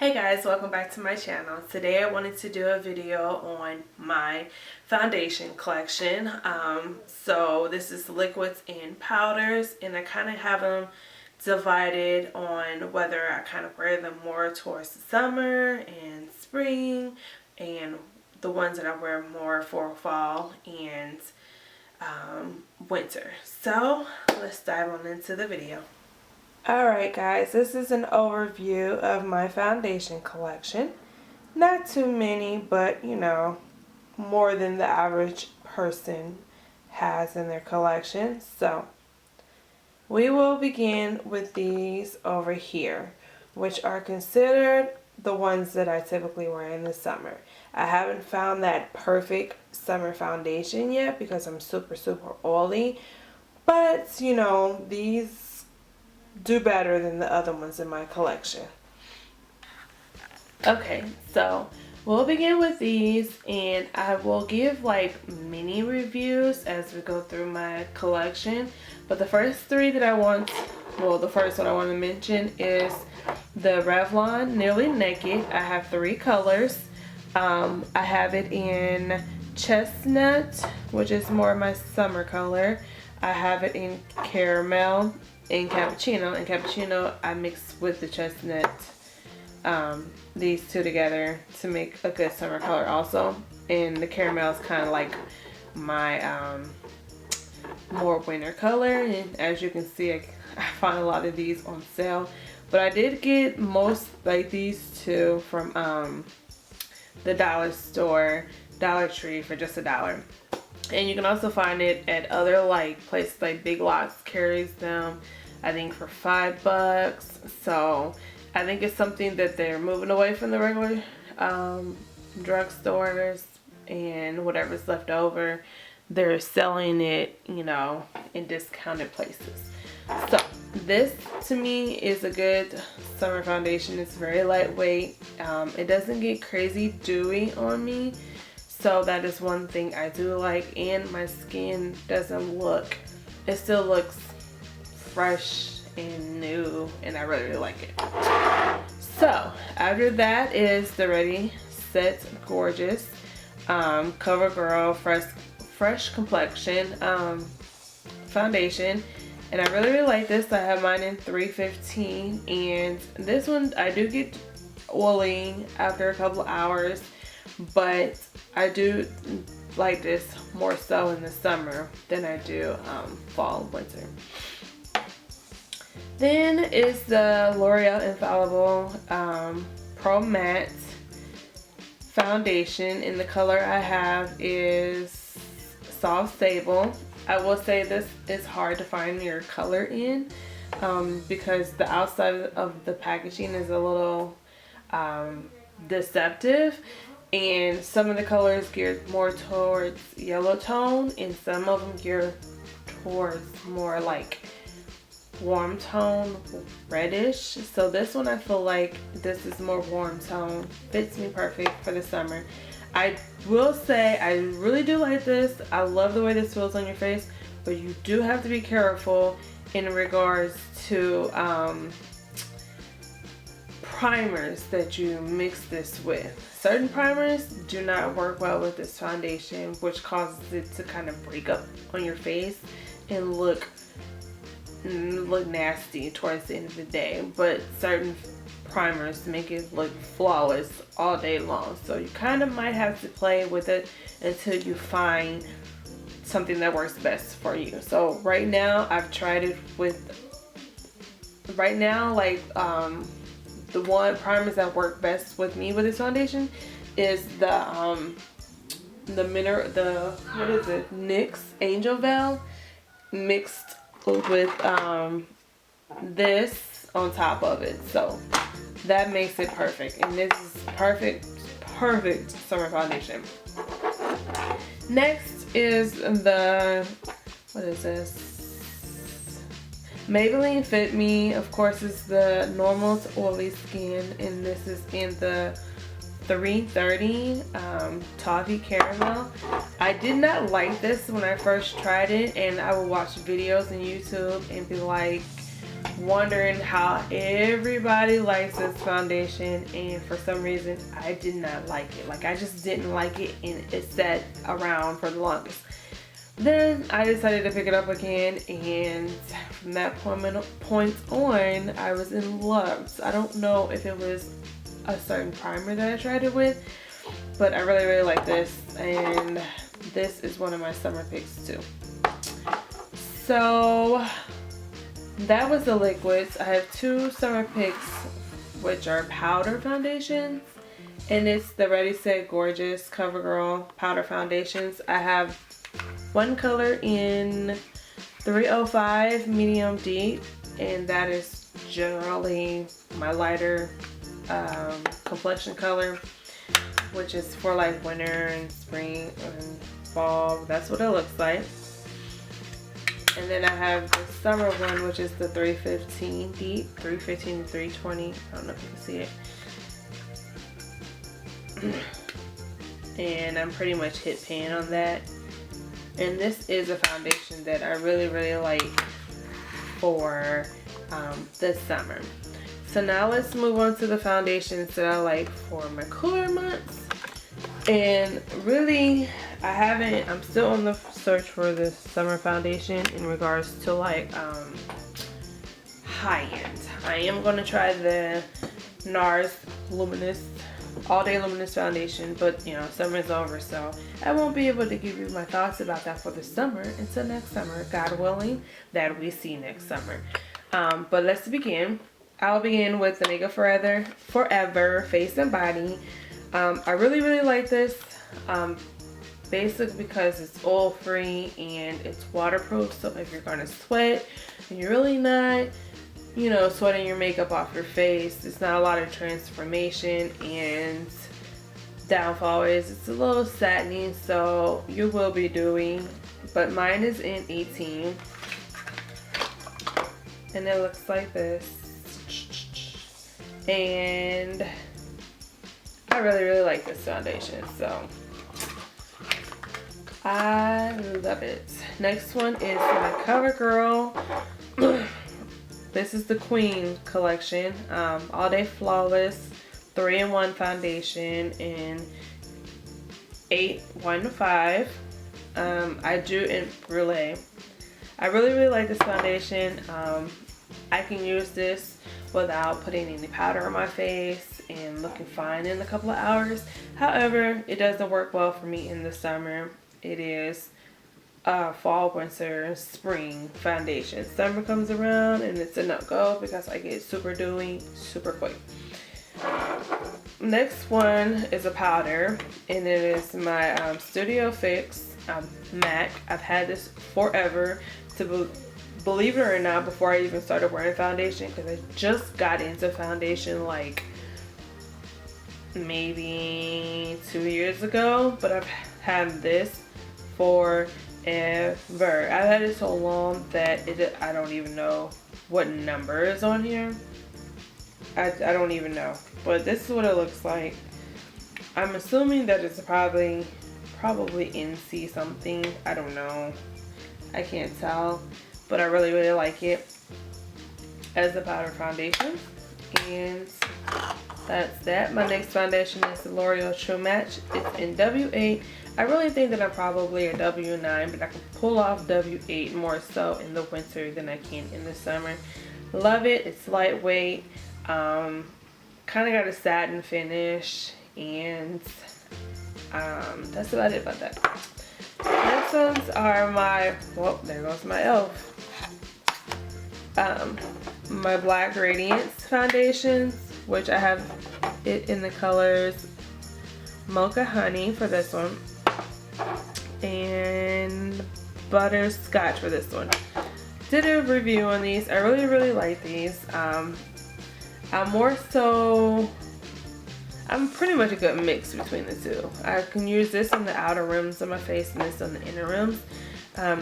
Hey guys, welcome back to my channel. Today I wanted to do a video on my foundation collection. So this is liquids and powders, and I kind of have them divided on whether I kind of wear them more towards the summer and spring, and the ones that I wear more for fall and winter. So let's dive on into the video. Alright guys, this is an overview of my foundation collection. Not too many, but you know, more than the average person has in their collection. So we will begin with these over here, which are considered the ones that I typically wear in the summer. I haven't found that perfect summer foundation yet because I'm super oily, but you know, these do better than the other ones in my collection. Okay, so we'll begin with these, and I will give like mini reviews as we go through my collection. But the first three that I want, well, the first one I want to mention is the Revlon Nearly Naked. I have three colors. I have it in chestnut, which is more my summer color. I have it in caramel, in cappuccino. In cappuccino, I mix with the chestnut, these two together to make a good summer color also. And the caramel is kind of like my more winter color. And as you can see, I find a lot of these on sale. But I did get most, like these two, from the dollar store, Dollar Tree, for just $1. And you can also find it at other like places like Big Lots carries them, I think, for $5. So I think it's something that they're moving away from the regular drugstores, and whatever's left over, they're selling it, you know, in discounted places. So this to me is a good summer foundation. It's very lightweight. It doesn't get crazy dewy on me. So that is one thing I do like, and my skin doesn't look, it still looks fresh and new, and I really like it. So after that is the Ready Set Gorgeous CoverGirl Fresh Complexion foundation, and I really like this. I have mine in 315, and this one I do get oily after a couple of hours, but I do like this more so in the summer than I do fall and winter. Then is the L'Oreal Infallible Pro Matte foundation, and the color I have is Soft Sable. I will say this is hard to find your color in because the outside of the packaging is a little deceptive. And some of the colors geared more towards yellow tone, and some of them geared towards more like warm tone, reddish. So this one, I feel like this is more warm tone, fits me perfect for the summer. I will say I really do like this. I love the way this feels on your face, but you do have to be careful in regards to primers that you mix this with. Certain primers do not work well with this foundation, which causes it to kind of break up on your face and look nasty towards the end of the day. But certain primers make it look flawless all day long. So you kind of might have to play with it until you find something that works best for you. So right now I've tried it with, the one primers that work best with me with this foundation is the what is it, NYX Angel Veil mixed with this on top of it. So that makes it perfect, and this is perfect summer foundation. Next is the, what is this, Maybelline Fit Me. Of course, it's the normal to oily skin, and this is in the 330 Toffee Caramel. I did not like this when I first tried it, and I would watch videos on YouTube and be like, wondering how everybody likes this foundation, and for some reason I did not like it. Like, I just didn't like it, and it sat around for the longest. Then I decided to pick it up again, and from that point on, I was in love. So I don't know if it was a certain primer that I tried it with, but I really, really like this, and this is one of my summer picks too. So that was the liquids. I have two summer picks, which are powder foundations, and it's the Ready Set Gorgeous CoverGirl powder foundations. I have one color in 305 medium deep, and that is generally my lighter complexion color, which is for like winter and spring and fall. That's what it looks like. And then I have the summer one, which is the 315 deep, 315 to 320. I don't know if you can see it. And I'm pretty much hit pan on that. And this is a foundation that I really, really like for this summer. So now let's move on to the foundations that I like for my cooler months. And really, I'm still on the search for this summer foundation in regards to like high end. I am going to try the NARS Luminous All Day Luminous Foundation, but you know, summer's over, so I won't be able to give you my thoughts about that for the summer until next summer, God willing, that we see next summer. But let's begin. I'll begin with the Makeup Forever Face and Body. I really, really like this. Basically because it's oil free and it's waterproof, so if you're gonna sweat and you're really not, you know, sweating your makeup off your face, it's not a lot of transformation, and downfall is it's a little satiny, so you will be dewy. But mine is in 18, and it looks like this, and I really, really like this foundation, so I love it. Next one is my CoverGirl. This is the Queen collection. All Day Flawless 3-in-1 foundation in 815. I do in Brulee. I really, really like this foundation. I can use this without putting any powder on my face and looking fine in a couple of hours. However, it doesn't work well for me in the summer. It is fall, winter, spring foundation. Summer comes around and it's a no-go because I get super dewy super quick. Next one is a powder, and it is my Studio Fix MAC. I've had this forever, believe it or not, before I even started wearing foundation, because I just got into foundation like maybe 2 years ago, but I've had this forever. I've had it so long that I don't even know what number is on here. I don't even know, but this is what it looks like. I'm assuming that it's probably NC something. I don't know. I can't tell, but I really, really like it as a powder foundation. And that's that. My next foundation is the L'Oreal True Match. It's in W8. I really think that I'm probably a W9, but I can pull off W8 more so in the winter than I can in the summer. Love it. It's lightweight. Kind of got a satin finish, and that's about it about that. Next ones are my, well, there goes my e.l.f. My Black Radiance foundations, which I have it in the colors Mocha Honey for this one and Butterscotch for this one. Did a review on these. I really, really like these. I'm pretty much a good mix between the two. I can use this on the outer rims of my face and this on the inner rims.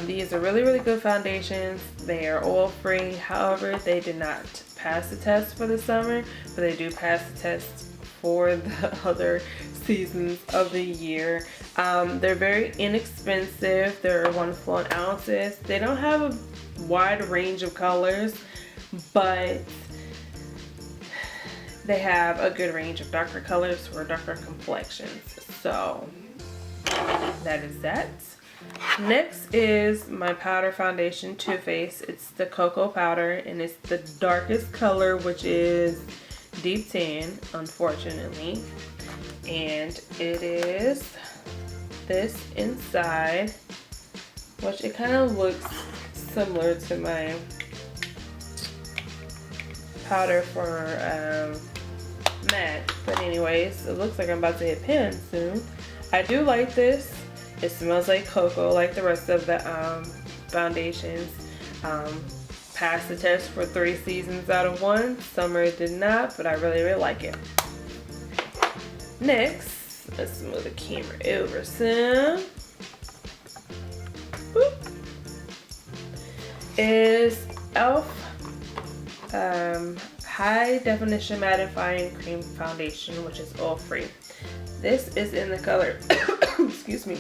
These are really, really good foundations. They are oil free. However, they did not pass the test for the summer, but they do pass the test for the other seasons of the year. They're very inexpensive. They're 1 fluid ounces. They don't have a wide range of colors, but they have a good range of darker colors for darker complexions. So that is that. Next is my powder foundation, Too Faced. It's the cocoa powder, and it's the darkest color, which is deep tan, unfortunately. And it is this inside, which it kind of looks similar to my powder for MAC. But anyways, it looks like I'm about to hit pan soon. I do like this. It smells like cocoa, like the rest of the foundations. Passed the test for 3 seasons out of 1. Summer did not, but I really, really like it. Next, let's move the camera over some. Boop. Is e.l.f. High Definition Mattifying Cream Foundation, which is oil free. This is in the color, excuse me,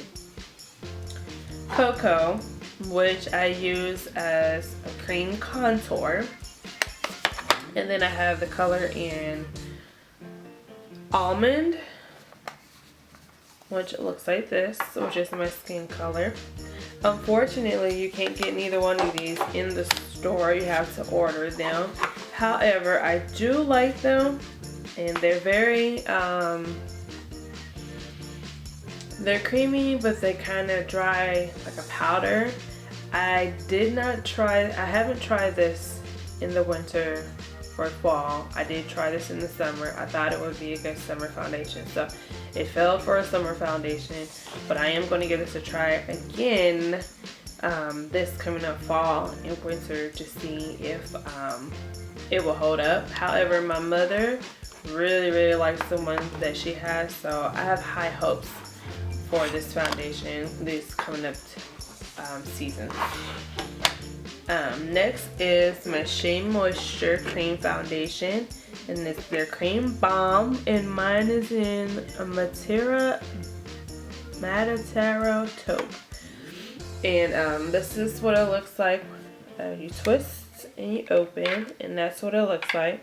Cocoa, which I use as a cream contour. And then I have the color in Almond, which looks like this, which is my skin color. Unfortunately, you can't get neither one of these in the store. You have to order them. However, I do like them, and they're very they're creamy, but they kind of dry like a powder. I haven't tried this in the winter or fall. I did try this in the summer. I thought it would be a good summer foundation, so it fell for a summer foundation, but I am going to give this a try again this coming up fall and winter to see if it will hold up. However, my mother really likes the one that she has, so I have high hopes for this foundation this coming up season. Next is my Shea Moisture Cream Foundation, and it's their cream balm, and mine is in a Matera Taupe. And this is what it looks like. You twist and you open, and that's what it looks like.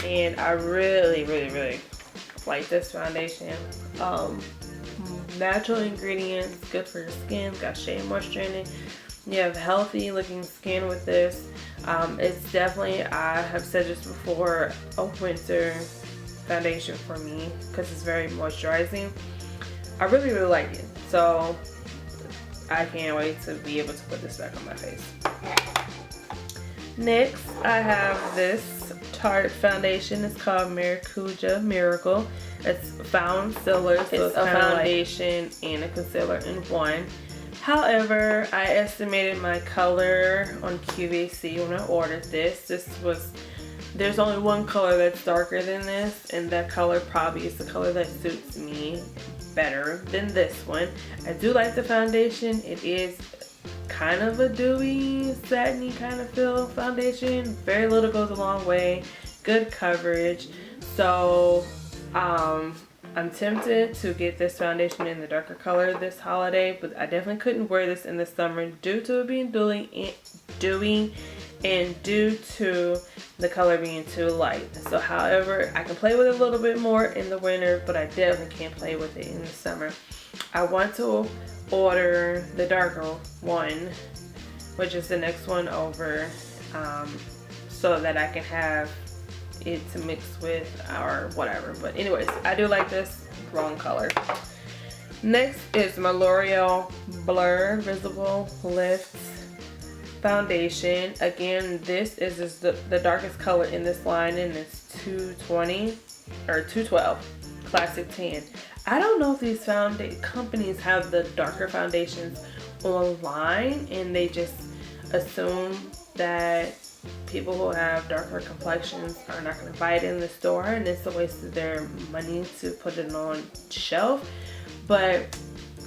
And I really like this foundation. Natural ingredients, good for your skin, got shea moisture in it. You have healthy looking skin with this. It's definitely, I have said this before, a winter foundation for me because it's very moisturizing. I really like it, so I can't wait to be able to put this back on my face. Next, I have this Tarte foundation. It's called Maracuja Miracle. It's found filler, so it's a foundation and a concealer in one. However, I estimated my color on QVC when I ordered this. There's only one color that's darker than this, and that color probably is the color that suits me better than this one. I do like the foundation. It is kind of a dewy, satiny kind of feel foundation. Very little goes a long way. Good coverage. So I'm tempted to get this foundation in the darker color this holiday, but I definitely couldn't wear this in the summer due to it being dewy and due to the color being too light. So however, I can play with it a little bit more in the winter, but I definitely can't play with it in the summer. I want to order the darker one, which is the next one over, so that I can have it to mix with or whatever. But anyways, I do like this wrong color. Next is my L'Oreal Blur Visible Lift foundation. Again, this is the darkest color in this line, and it's 220 or 212 Classic Tan. I don't know if these companies have the darker foundations online and they just assume that people who have darker complexions are not going to buy it in the store, and it's a waste of their money to put it on shelf. But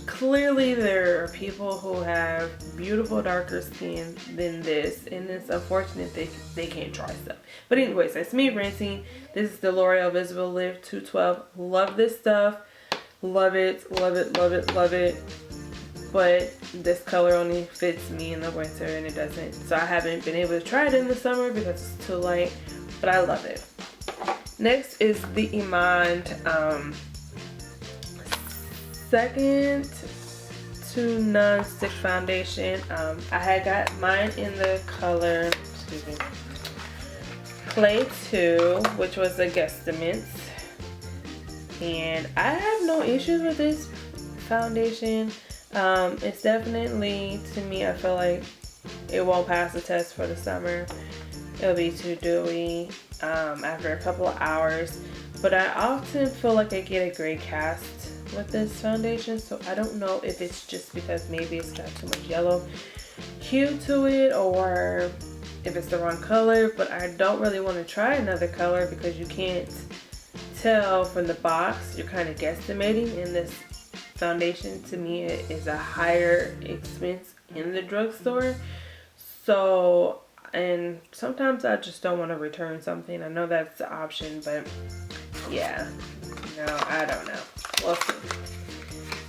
clearly there are people who have beautiful darker skin than this, and it's unfortunate they can't try stuff. But anyways, that's me ranting. This is the L'Oreal Visible Lift 212. Love this stuff. Love it. but this color only fits me in the winter and it doesn't. So I haven't been able to try it in the summer because it's too light, but I love it. Next is the Iman second to non-stick foundation. I had got mine in the color, excuse me, Play 2, which was a guesstimate. And I have no issues with this foundation. It's definitely, to me, I feel like it won't pass the test for the summer. It'll be too dewy after a couple of hours. But I often feel like I get a gray cast with this foundation, so I don't know if it's just because maybe it's got too much yellow hue to it or if it's the wrong color. But I don't really want to try another color because you can't tell from the box. You're kind of guesstimating, and this foundation to me is a higher expense in the drugstore. So, and sometimes I just don't want to return something. I know that's the option, but yeah, no, I don't know. We'll see.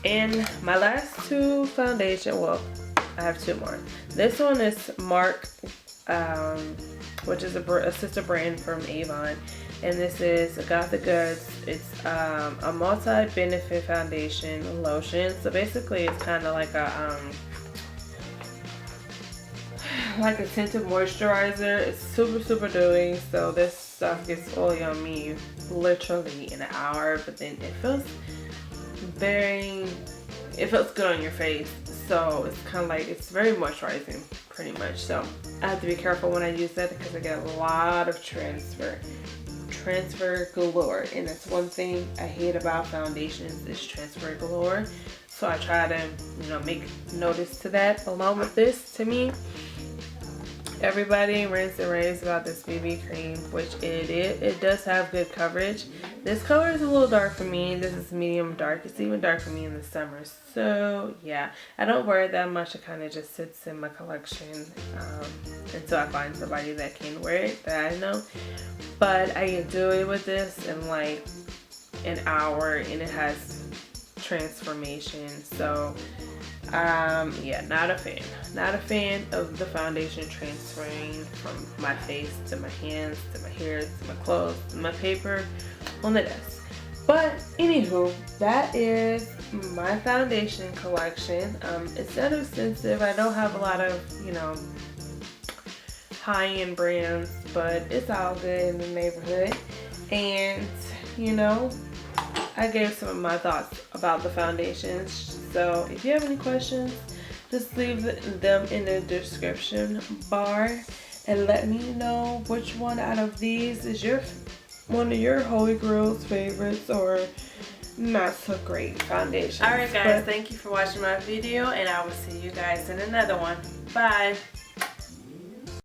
And my last two foundation, well, I have two more. This one is Mark, which is a sister brand from Avon. And this is Got the Goods. It's a multi-benefit foundation lotion. So basically it's kind of like a tinted moisturizer. It's super dewy. So this stuff gets oily on me literally in an hour, but then it feels good on your face. So it's kind of like, it's very moisturizing pretty much. So I have to be careful when I use that because I get a lot of transfer galore, and that's one thing I hate about foundations is transfer galore. So I try to, make notice to that. Along with this, to me, everybody rinse and raves about this BB cream, which it does have good coverage. This color is a little dark for me. This is medium dark. It's even dark for me in the summer. So yeah, I don't wear it that much. It kind of just sits in my collection until I find somebody that can wear it that I know. But I can do it with this in like an hour, and it has transformation. So yeah, not a fan of the foundation transferring from my face to my hands to my hair to my clothes to my paper on the desk. But anywho, that is my foundation collection. It's not extensive. I don't have a lot of high-end brands, but it's all good in the neighborhood. And I gave some of my thoughts about the foundations. So if you have any questions, just leave them in the description bar and let me know which one out of these is one of your Holy Grail's favorites or not so great foundation. Alright guys, thank you for watching my video, and I will see you guys in another one. Bye!